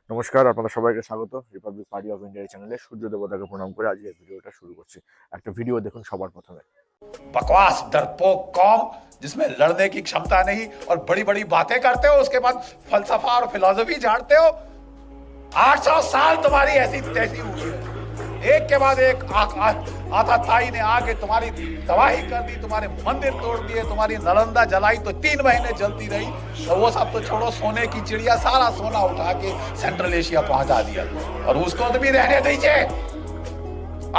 নমস্কার, আপনাদের সবাইকে স্বাগত রিপাবলিক পার্টি অফ ইন্ডিয়া চ্যানেলে। সূর্য দেবতাকে প্রণাম করে আজকে ভিডিওটা শুরু করছি। একটা ভিডিও দেখুন সবার প্রথমে। बकवास डरपोक कौम जिसमें लड़ने की क्षमता नहीं और बड़ी बड़ी बातें करते हो, उसके बाद फलसफा और फिलॉसफी झाड़ते हो। 800 साल तुम्हारी ऐसी तैसी हुई है, एक के बाद एक आताताई ने आके तुम्हारी तबाही कर दी, तुम्हारे मंदिर तोड़ दिए, तुम्हारी नालंदा जलाई तो 3 महीने जलती रही। और वो सब तो छोड़ो, सोने की चिड़िया सारा सोना उठा के सेंट्रल एशिया पहुंचा दिया, और उसको तो भी रहने दीजिए।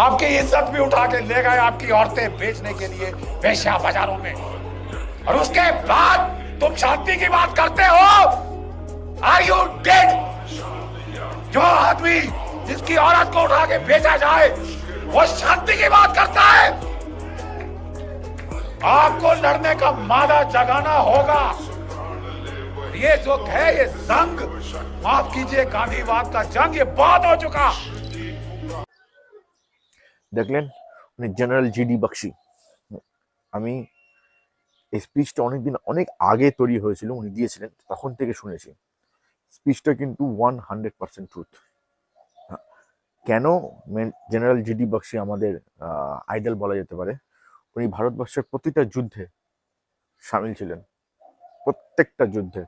आपकी इज्जत भी उठा के ले गए आपकी औरतें बेचने के लिए वेश्या बाजारों में, और उसके बाद तुम शांति की बात करते हो। Are you dead? जो आदमी जिसकी औरत को उठा के बेचा जाए वो शांति की बात करता है। आपको लड़ने का मादा जगाना होगा। ये जो है ये जंग, माफ कीजिए गांधीवाद का जंग, ये बहुत हो चुका। দেখলেন উনি জেনারেল জিডি বক্সি। আমি এই স্পিচটা অনেক আগে তৈরি হয়েছিল, উনি দিয়েছিলেন, তখন থেকে শুনেছি। স্পিচটা কিন্তু 100% ট্রুথ। কেন জেনারেল জিডি বক্সি আমাদের আইডল বলা যেতে পারে? উনি ভারতবর্ষের প্রতিটা যুদ্ধে সামিল ছিলেন, প্রত্যেকটা যুদ্ধে।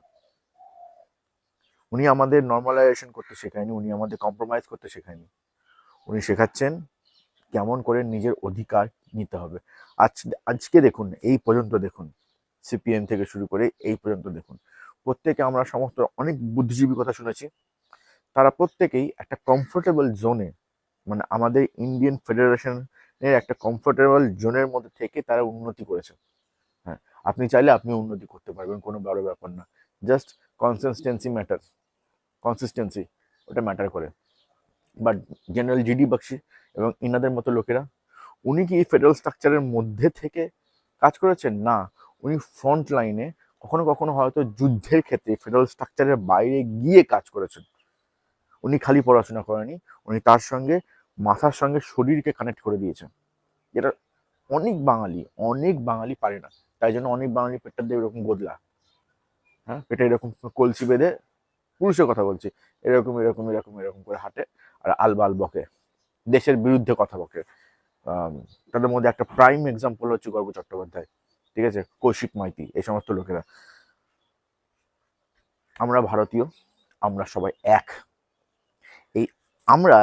উনি আমাদের নর্মালাইজেশন করতে শেখায়নি, উনি আমাদের কম্প্রোমাইজ করতে শেখায়নি। উনি শেখাচ্ছেন কেমন করে নিজের অধিকার নিতে হবে। আজকে দেখুন, এই পর্যন্ত দেখুন, সিপিএম থেকে শুরু করে এই পর্যন্ত দেখুন, প্রত্যেকে আমরা সমস্ত অনেক বুদ্ধিজীবী কথা শুনেছি। তারা প্রত্যেকেই একটা কমফোর্টেবল জোনে, মানে আমাদের ইন্ডিয়ান ফেডারেশনের একটা কমফোর্টেবল জোনের মধ্যে থেকে তারা উন্নতি করেছে। হ্যাঁ, আপনি চাইলে আপনি উন্নতি করতে পারবেন, কোনো বড় ব্যাপার না। জাস্ট কনসিস্টেন্সি ওটা ম্যাটার করে। বাট জেনারেল জিডি বক্সি এবং ইনাদের মতো লোকেরা, উনি কি ফেডারেল স্ট্রাকচারের মধ্যে থেকে কাজ করেছেন? না, উনি ফ্রন্ট লাইনে কখনো কখনো হয়তো যুদ্ধের ক্ষেত্রে ফেডারেল স্ট্রাকচারের বাইরে গিয়ে কাজ করেছেন। উনি খালি পড়াশোনা করেনি, উনি তার সঙ্গে মাথার সঙ্গে শরীরকে কানেক্ট করে দিয়েছেন, যেটা অনেক বাঙালি পারে না। তাই জন্য অনেক বাঙালি পেটটা দিয়ে এরকম গোদলা, হ্যাঁ, পেটে এরকম কলসি বেঁধে, পুরুষের কথা বলছি, এরকম এরকম এরকম এরকম করে হাঁটে আর আলবাল বকে, দেশের বিরুদ্ধে কথা বকে। তাদের মধ্যে একটা প্রাইম এক্সাম্পল হচ্ছে গর্ব চট্টোপাধ্যায়, ঠিক আছে, কৌশিক মাইতি, এই সমস্ত লোকেরা। আমরা ভারতীয়, আমরা সবাই এক। এই আমরা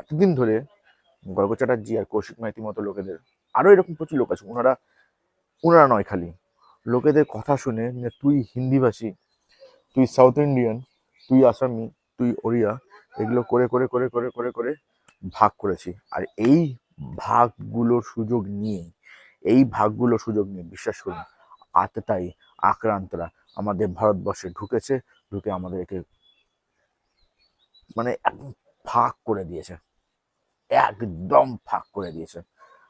এতদিন ধরে গর্গ চ্যাটার্জি আর কৌশিক মাইতির মতো লোকেদের, আরো এরকম প্রচুর লোক আছে, ওনারা নয় খালি, লোকেদের কথা শুনে তুই হিন্দিভাষী, তুই সাউথ ইন্ডিয়ান, তুই আসামি, তুই ওড়িয়া, এগুলো করে করে করে করে করে করে ভাগ করেছি। আর এই ভাগগুলোর সুযোগ নিয়ে বিশ্বাস করুন, আততায়ী আক্রান্তরা আমাদের ভারতবর্ষে ঢুকে আমাদেরকে মানে ভাগ করে দিয়েছে, একদম ভাগ করে দিয়েছে।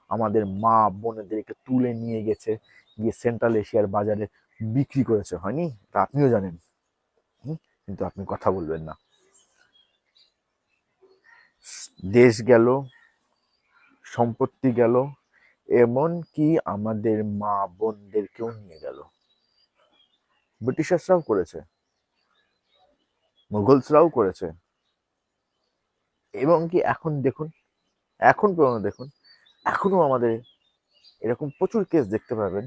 আমাদের মা বোনেদেরকে তুলে নিয়ে গেছে, গিয়ে সেন্ট্রাল এশিয়ার বাজারে বিক্রি করেছে, হয়নি? তা আপনিও জানেন, কিন্তু আপনি কথা বলবেন না। দেশ গেল, সম্পত্তি গেল, এমনকি আমাদের মা বোনদেরকেও নিয়ে গেল। ব্রিটিশার্সরাও করেছে, মুঘলসরাও করেছে, এবং কি এখন পর্যন্ত দেখুন, এখনো আমাদের এরকম প্রচুর কেস দেখতে পাবেন।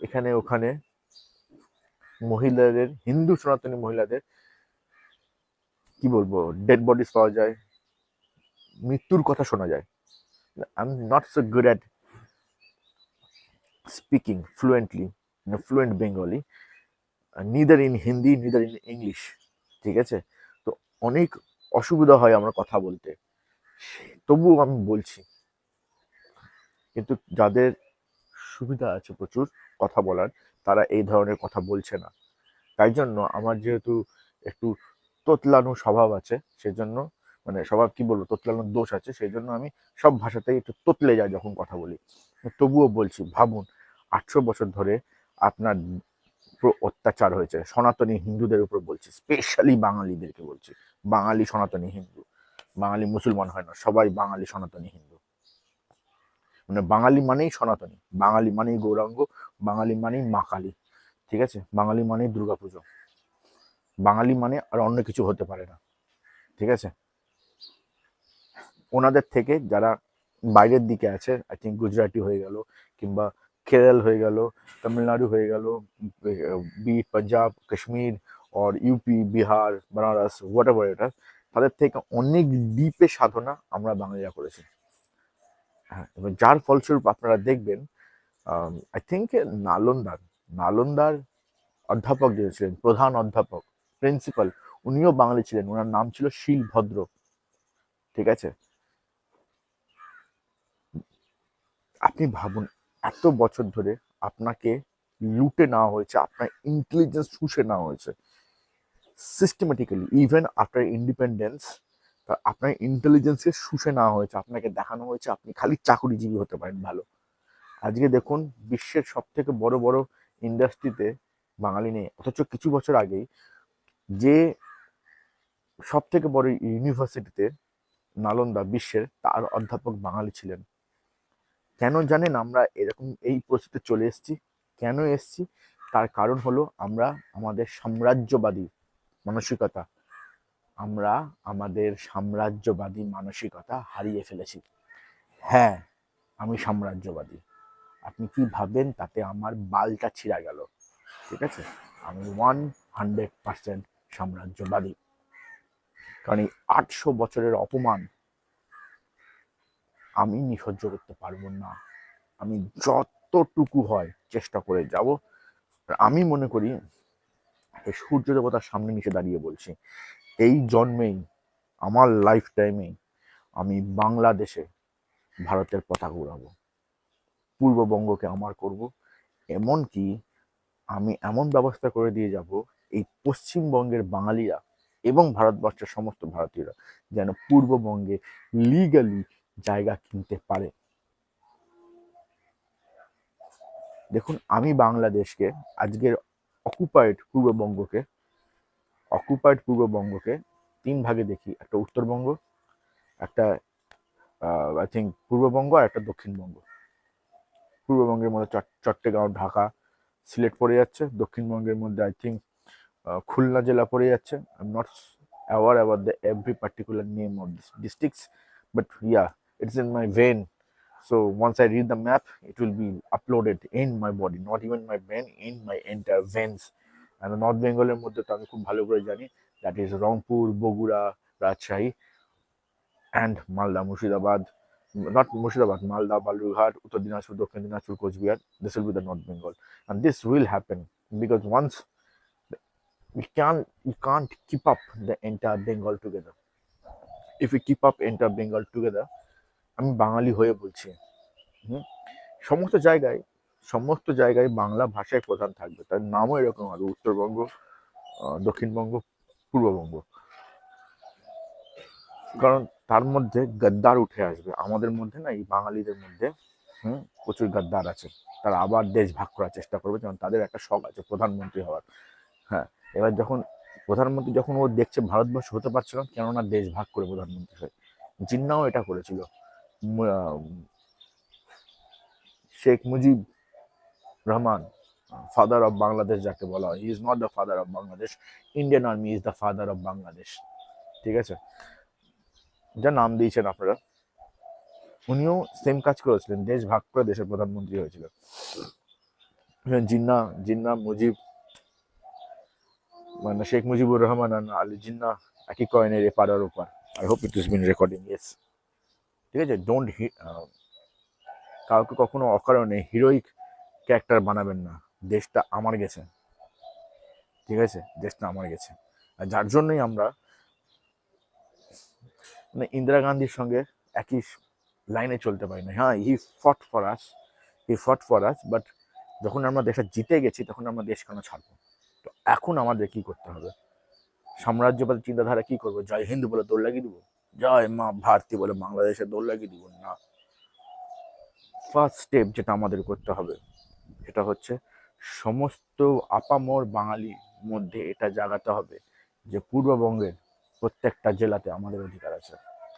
এখানে ওখানে মহিলাদের, হিন্দু সনাতনী মহিলাদের, কি বলবো, ডেড বডিজ পাওয়া যায়, মৃত্যুর কথা শোনা যায়। I am not so good at speaking fluent Bengali, neither in Hindi neither in English, ঠিক আছে? তো অনেক অসুবিধা হয় আমার কথা বলতে, তবুও আমি বলছি। কিন্তু যাদের সুবিধা আছে প্রচুর কথা বলার, তারা এই ধরনের কথা বলছে না। তাই জন্য আমার যেহেতু একটু তোতলানো স্বভাব আছে, সেজন্য, মানে স্বভাব কি বলবো, তোতলানোর দোষ আছে, সেই জন্য আমি সব ভাষাতেই একটু তোতলে যাই যখন কথা বলি। তবুও বলছি, ভাবুন 800 বছর ধরে আপনার অত্যাচার হয়েছে সনাতনী হিন্দুদের উপর, বলছি স্পেশালি বাঙালিদেরকে বলছি, বাঙালি সনাতনী হিন্দু, বাঙালি মুসলমান হয় না, সবাই বাঙালি সনাতনী হিন্দু। মানে বাঙালি মানেই সনাতনী, বাঙালি মানেই গৌরাঙ্গ, বাঙালি মানেই মা কালী, ঠিক আছে, বাঙালি মানেই দুর্গাপুজো, বাঙালি মানে আর অন্য কিছু হতে পারে না। ঠিক আছে? ওনাদের থেকে যারা বাইরের দিকে আছে, আই থিঙ্ক গুজরাটি হয়ে গেল, কিংবা কেরল হয়ে গেল, তামিলনাড়ু হয়ে গেল, বি Punjab, Kashmir, or UP, Bihar, Banaras, whatever এটা, তাদের থেকে অনেক ডিপে সাধনা আমরা বাঙালিরা করেছি। হ্যাঁ, এবার যার ফলস্বরূপ আপনারা দেখবেন, আই থিঙ্ক নালন্দার অধ্যাপক যে ছিলেন, প্রধান অধ্যাপক, প্রিন্সিপাল, উনিও বাঙালি ছিলেন। ওনার নাম ছিল শীলভদ্র। ঠিক আছে? আপনি ভাবুন, এত বছর ধরে আপনাকে লুটে নেওয়া হয়েছে, আপনার ইন্টেলিজেন্স শুষে নেওয়া হয়েছে সিস্টেমেটিক্যালি। ইভেন আফটার ইন্ডিপেন্ডেন্স আপনার ইন্টেলিজেন্সকে শুষে নেওয়া হয়েছে, আপনাকে দেখানো হয়েছে আপনি খালি চাকরিজীবী হতে পারেন ভালো। আজকে দেখুন, বিশ্বের সব থেকে বড় বড় ইন্ডাস্ট্রিতে বাঙালি নেই, অথচ কিছু বছর আগেই যে সব থেকে বড় ইউনিভার্সিটিতে, নালন্দা বিশ্বের, তার অধ্যাপক বাঙালি ছিলেন। কেন জানেন আমরা এরকম এই পরিস্থিতিতে চলে এসেছি? কেন এসেছি? তার কারণ হলো আমরা আমাদের সাম্রাজ্যবাদী মানসিকতা, হারিয়ে ফেলেছি। হ্যাঁ, আমি সাম্রাজ্যবাদী। আপনি কি ভাবেন তাতে আমার বালটা ছিঁড়া গেল? ঠিক আছে? আমি 100% সাম্রাজ্যবাদী। কারণ এই 800 বছরের অপমান আমি সহ্য করতে পারবো না। আমি যতটুকু হয় চেষ্টা করে যাব। আমি মনে করি, এই সূর্য দেবতার সামনে নিচে দাঁড়িয়ে বলছি, এই জন্মেই, আমার লাইফ টাইমেই আমি বাংলাদেশে ভারতের পতাকা উড়াবো, পূর্ববঙ্গকে আমার করব। এমনকি আমি এমন ব্যবস্থা করে দিয়ে যাব, এই পশ্চিমবঙ্গের বাঙালিরা এবং ভারতবর্ষের সমস্ত ভারতীয়রা যেন পূর্ববঙ্গে লিগালি জায়গা কিনতে পারে। দেখুন, আমি বাংলাদেশকে, আজকের অকুপাইড পূর্ববঙ্গকে 3 ভাগে দেখি। একটা উত্তরবঙ্গ, একটা আই থিঙ্ক পূর্ববঙ্গ, আর একটা দক্ষিণবঙ্গ। পূর্ববঙ্গের মধ্যে চট্টগ্রাম, ঢাকা, সিলেট পড়ে যাচ্ছে। দক্ষিণবঙ্গের মধ্যে আই থিঙ্ক খুলনা জেলা পড়ে যাচ্ছে। I am not aware about the every particular name of this districts, but yeah, it's in my vein. So once I read the map, it will be uploaded in my body, not even my brain, in my entire veins. And the North Bengal এর মধ্যে তো আমি খুব ভালো করে জানি, that is Rangpur, Bogura, Rajshahi, and Malda, Murshidabad, not Murshidabad, Malda, Balurghat, Uttar Dinajpur, Dakhin Dinajpur, Coach Bihar. This will be the North Bengal, and this will happen because once we can't keep up the entire Bengal together. If we keep up entire Bengal together, আমি বাঙালি হয়ে বলছি, সমস্ত জায়গায় বাংলা ভাষায় প্রধান থাকবে, তার নামও এরকম হবে, উত্তরবঙ্গ, দক্ষিণবঙ্গ, পূর্ববঙ্গ। কারণ তার মধ্যে গদ্দার উঠে আসবে। আমাদের মধ্যে না, এই বাঙালিদের মধ্যে প্রচুর গদ্দার আছে। তারা আবার দেশ ভাগ করার চেষ্টা করবে, কারণ তাদের একটা শখ আছে প্রধানমন্ত্রী হওয়ার। হ্যাঁ, এবার যখন প্রধানমন্ত্রী, যখন ও দেখছে ভারতবর্ষ হতে পারছে না, কেননা দেশ ভাগ করে প্রধানমন্ত্রী হয়। জিন্নাও এটা করেছিল। শেখ মুজিব রহমান, ফাদার অফ বাংলাদেশ যাকে বলা হয়, he is not the father of Bangladesh, Indian army is the father of Bangladesh. ঠিক আছে? যা নাম দিয়েছেন আপনারা, উনিও সেম কাজ করেছিলেন, দেশ ভাগ করে দেশের প্রধানমন্ত্রী হয়েছিল। জিন্না মুজিব, মানে শেখ মুজিবুর রহমান আর আলী জিন্না একই কয়েনের এপার আর ওপার। I hope it is bin recording, yes. ঠিক আছে? কাউকে কখনো অকারণে হিরোইক ক্যারেক্টার বানাবেন না। দেশটা আমার গেছে, ঠিক আছে? দেশটা আমার গেছে, আর যার জন্যই আমরা মানে ইন্দিরা গান্ধীর সঙ্গে একই লাইনে চলতে পারি না। হ্যাঁ, হি ফট ফর আস, বাট যখন আমরা দেশটা জিতে গেছি, তখন আমরা দেশ কেন ছাড়বো? তো এখন আমাদের কি করতে হবে? সাম্রাজ্যবাদী চিন্তাধারা কি করবো? জয় হিন্দ বলে দৌড় লাগিয়ে দিব? জয় মা ভারতী বলে বাংলাদেশে দৌড় লাগিয়ে দিব? না। ফার্স্ট স্টেপ যেটা আমাদের করতে হবে, সেটা হচ্ছে সমস্ত আপামর বাঙালির মধ্যে এটা জাগাতে হবে যে পূর্ববঙ্গের প্রত্যেকটা জেলাতে আমাদের অধিকার আছে,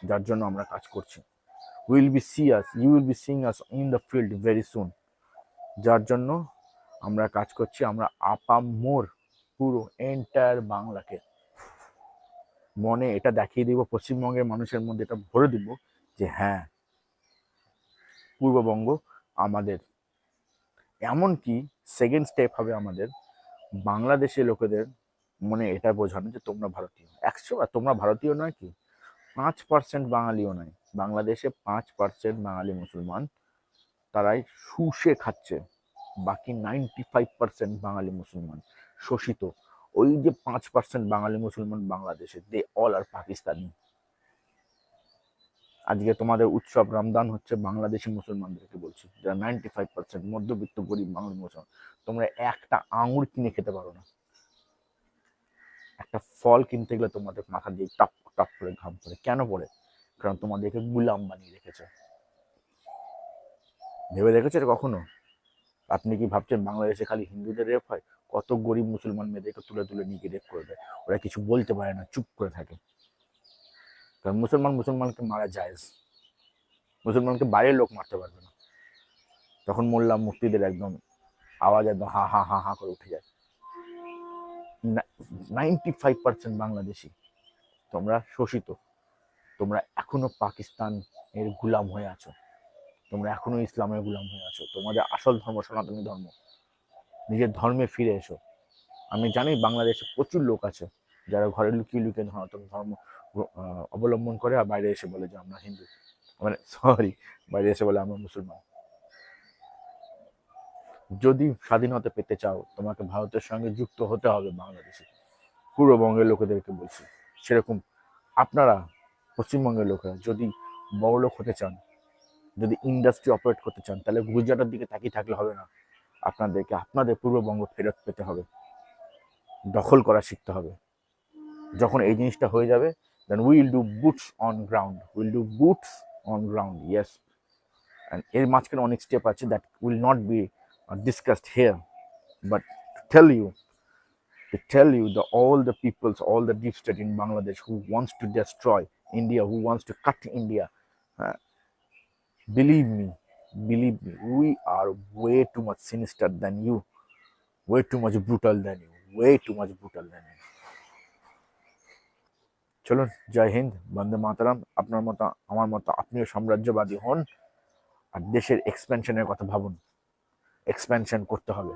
যার জন্য আমরা কাজ করছি। you will be seeing us in the field very soon, যার জন্য আমরা কাজ করছি। আমরা আপামর পুরো এন্টায়ার বাংলাকে মনে এটা দেখিয়ে দিব, পশ্চিমবঙ্গের মানুষের মধ্যে এটা ভরে দিব যে হ্যাঁ, পূর্ববঙ্গ আমাদের। এমনকি সেকেন্ড স্টেপ হবে আমাদের বাংলাদেশের লোকেদের মনে এটা বোঝানো যে তোমরা ভারতীয়। 100, তোমরা ভারতীয় নয় কি, 5% বাঙালিও নয়, বাংলাদেশে 5% বাঙালি মুসলমান, তারাই শুষে খাচ্ছে। বাকি 95% বাঙালি মুসলমান শোষিত। ওই যে 5% বাঙালি মুসলমান বাংলাদেশে, দে অল আর পাকিস্তানি। আজকে তোমাদের উৎসব রমজান হচ্ছে বাংলাদেশি মুসলমানদেরকে বলছি, যারা 95% মধ্যবিত্ত গরিব বাঙালি মুসলমান। তোমরা একটা আঙুর কিনে খেতে পারো না, একটা ফল কিনতে গেলে তোমাদের মাথা দিয়ে টপ টপ করে ঘাম পড়ে। কেন পড়ে? কারণ তোমাদেরকে গুলাম বানিয়ে রেখেছে। ভেবে দেখেছো এটা কখনো? আপনি কি ভাবছেন বাংলাদেশে খালি হিন্দুদের রেপ হয়? কত গরিব মুসলমান মেয়েদেরকে তুলে তুলে নিয়ে রেপ করে দেয়, ওরা কিছু বলতে পারে না, চুপ করে থাকে। কারণ মুসলমানকে মারা জায়েজ, মুসলমানকে বাইরের লোক মারতে পারবে না। তখন মোল্লা মুফতিদের একদম আওয়াজ একদম হা হা হা হা করে উঠে যায়। 95% বাংলাদেশি, তোমরা শোষিত, তোমরা এখনো পাকিস্তান এর গুলাম হয়ে আছো, তোমরা এখনো ইসলামের গুলাম হয়ে আছো। তোমাদের আসল ধর্ম সনাতনী ধর্ম, নিজের ধর্মে ফিরে এসো। আমি জানি বাংলাদেশে প্রচুর লোক আছে যারা ঘরে লুকিয়ে লুকিয়ে সনাতন ধর্ম অবলম্বন করে, আর বাইরে এসে বলে যে আমরা হিন্দু, মানে সরি, বাইরে এসে বলে আমরা মুসলমান। যদি স্বাধীনতা পেতে চাও, তোমাকে ভারতের সঙ্গে যুক্ত হতে হবে বাংলাদেশে। পূর্ববঙ্গের লোকেদেরকে বলছি সেরকম। আপনারা পশ্চিমবঙ্গের লোকেরা যদি বড় লোক হতে চান, যদি ইন্ডাস্ট্রি অপারেট করতে চান, তাহলে গুজরাটের দিকে তাকিয়ে থাকলে হবে না। আপনাদেরকে আপনাদের পূর্ববঙ্গ ফেরত পেতে হবে, দখল করা শিখতে হবে। যখন এই জিনিসটা হয়ে যাবে, then we will do boots on ground, we'll do boots on ground, yes. And এর মাঝখানে অনেক স্টেপ আছে that will not be discussed here, but to tell you the all the peoples, all the deep state in Bangladesh who wants to destroy India, who wants to cut India, believe me, we are way too much sinister than you, way too much brutal than you, way too much brutal than you. চলুন, জয় হিন্দ, বন্দে মাতারাম। আপনার মতো আমার মতো আপনিও সাম্রাজ্যবাদী হন, আর দেশের এক্সপেনশনের কথা ভাবুন। এক্সপেনশন করতে হবে।